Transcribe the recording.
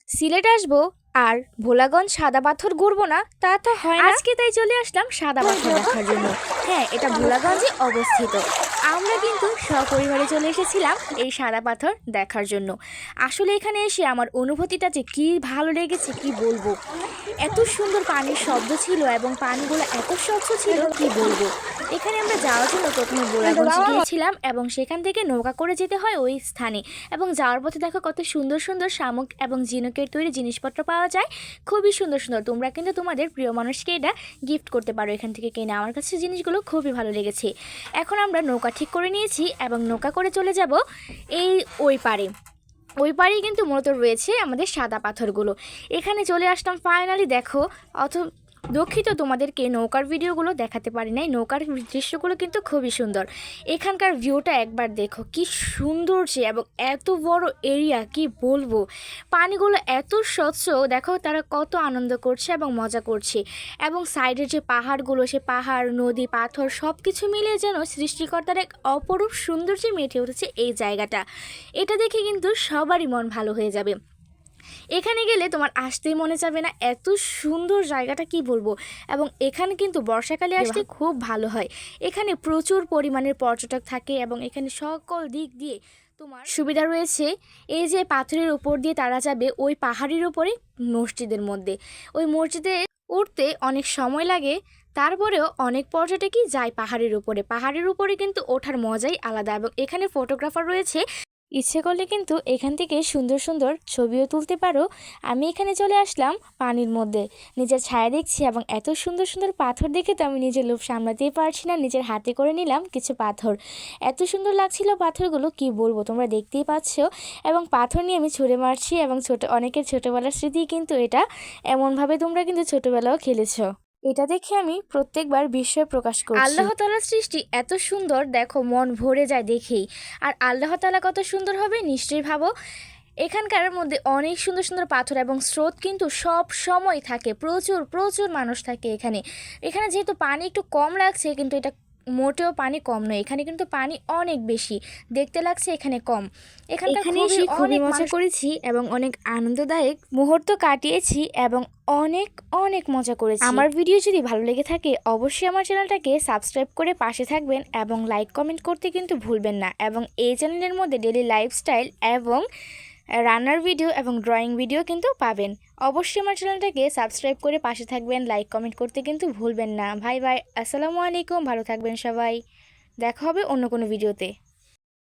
সিলেট আসবো আর ভোলাগঞ্জ সাদা পাথর ঘুরবো না তা তো হয় না। আজকে তাই চলে আসলাম সাদা পাথর দেখার জন্য। হ্যাঁ, এটা ভোলাগঞ্জে অবস্থিত। আমরা কিন্তু সপরিবারে চলে এসেছিলাম এই সাদা পাথর দেখার জন্য। আসলে এখানে এসে আমার অনুভূতিটা যে কী ভালো লেগেছে কি বলবো। এত সুন্দর পানির শব্দ ছিল এবং পানিগুলো এত স্বচ্ছ ছিল কি বলবো। এখানে আমরা যাওয়ার জন্য প্রথমে ভোলাগঞ্জ গিয়েছিলাম এবং সেখান থেকে নৌকা করে যেতে হয় ওই স্থানে। এবং যাওয়ার পথে দেখো কত সুন্দর সুন্দর শামুক এবং ঝিনুকের তৈরি জিনিসপত্র পাওয়া যায়, খুবই সুন্দর সুন্দর। তোমরা কিন্তু তোমাদের প্রিয় মানুষকে এটা গিফট করতে পারো এখান থেকে কিনে। আমার কাছে জিনিসগুলো খুবই ভালো লেগেছে। এখন আমরা নৌকা ঠিক করে নিয়েছি এবং নৌকা করে চলে যাব এই ওই পারে। ওই পাড়েই কিন্তু মূলত রয়েছে আমাদের সাদা পাথরগুলো। এখানে চলে আসলাম ফাইনালি। দেখো দুঃখিত তোমাদেরকে নৌকার ভিডিওগুলো দেখাতে পারি নাই। নৌকার দৃশ্যগুলো কিন্তু খুবই সুন্দর। এখানকার ভিউটা একবার দেখো কি সুন্দর যে, এবং এত বড় এরিয়া কি বলবো। পানিগুলো এত স্বচ্ছ, দেখো তারা কত আনন্দ করছে এবং মজা করছে। এবং সাইডের যে পাহাড়গুলো, সে পাহাড় নদী পাথর সব কিছু মিলে যেন সৃষ্টিকর্তার এক অপরূপ সৌন্দর্যে মেতে উঠেছে এই জায়গাটা। এটা দেখে কিন্তু সবারই মন ভালো হয়ে যাবে। এখানে গেলে তোমার আসতেই মনে যাবে না, এত সুন্দর জায়গাটা কি বলবো। এবং এখানে কিন্তু বর্ষাকালে আসতে খুব ভালো হয়। এখানে প্রচুর পরিমাণের পর্যটক থাকে এবং এখানে সকল দিক দিয়ে তোমার সুবিধা রয়েছে। এই যে পাথরের উপর দিয়ে তারা যাবে ওই পাহাড়ের উপরে মসজিদের মধ্যে। ওই মসজিদে উঠতে অনেক সময় লাগে, তারপরেও অনেক পর্যটকই যায় পাহাড়ের উপরে। পাহাড়ের উপরে কিন্তু ওঠার মজাই আলাদা। এবং এখানে ফটোগ্রাফার রয়েছে, ইচ্ছে করলে কিন্তু এখান থেকে সুন্দর সুন্দর ছবিও তুলতে পারো। আমি এখানে চলে আসলাম পানির মধ্যে, নিজের ছায়া দেখছি এবং এত সুন্দর সুন্দর পাথর দেখে তো আমি নিজের লোভ সামলাতেই পারছি না। নিজের হাতে করে নিলাম কিছু পাথর। এত সুন্দর লাগছিল পাথরগুলো কি বলবো, তোমরা দেখতেই পাচ্ছ। এবং পাথর নিয়ে আমি ছুঁড়ে মারছি এবং অনেকের ছোটোবেলার স্মৃতি কিন্তু এটা। এমনভাবে তোমরা কিন্তু ছোটোবেলাও খেলেছো। এটা দেখে আমি প্রত্যেকবার বিস্ময় প্রকাশ করছি। আল্লাহ তাআলার সৃষ্টি এত সুন্দর, দেখো মন ভরে যায় দেখেই। আর আল্লাহ তাআলা কত সুন্দর হবে নিশ্চয়ই ভাবো। এখানকার মধ্যে অনেক সুন্দর সুন্দর পাথর এবং স্রোত কিন্তু সব সময় থাকে, প্রচুর প্রচুর মানুষ থাকে এখানে। এখানে যেহেতু পানি একটু কম লাগছে, কিন্তু এটা মোটেও পানি কম নয়। এখানে কিন্তু পানি অনেক বেশি, দেখতে লাগছে এখানে কম। এখানে খুবই মজা করেছি এবং অনেক আনন্দদায়ক মুহূর্ত কাটিয়েছি এবং অনেক অনেক মজা করেছি। আমার ভিডিও যদি ভালো লেগে থাকে অবশ্যই আমার চ্যানেলটাকে সাবস্ক্রাইব করে পাশে থাকবেন এবং লাইক কমেন্ট করতে কিন্তু ভুলবেন না। এবং এই চ্যানেলের মধ্যে ডেইলি লাইফস্টাইল এবং রান্নার ভিডিও এবং ড্রয়িং ভিডিও কিন্তু পাবেন। অবশ্যই আমার চ্যানেলটাকে সাবস্ক্রাইব করে পাশে থাকবেন, লাইক কমেন্ট করতে কিন্তু ভুলবেন না। ভাই আসসালামু আলাইকুম, ভালো থাকবেন সবাই। দেখা হবে অন্য কোনো ভিডিওতে।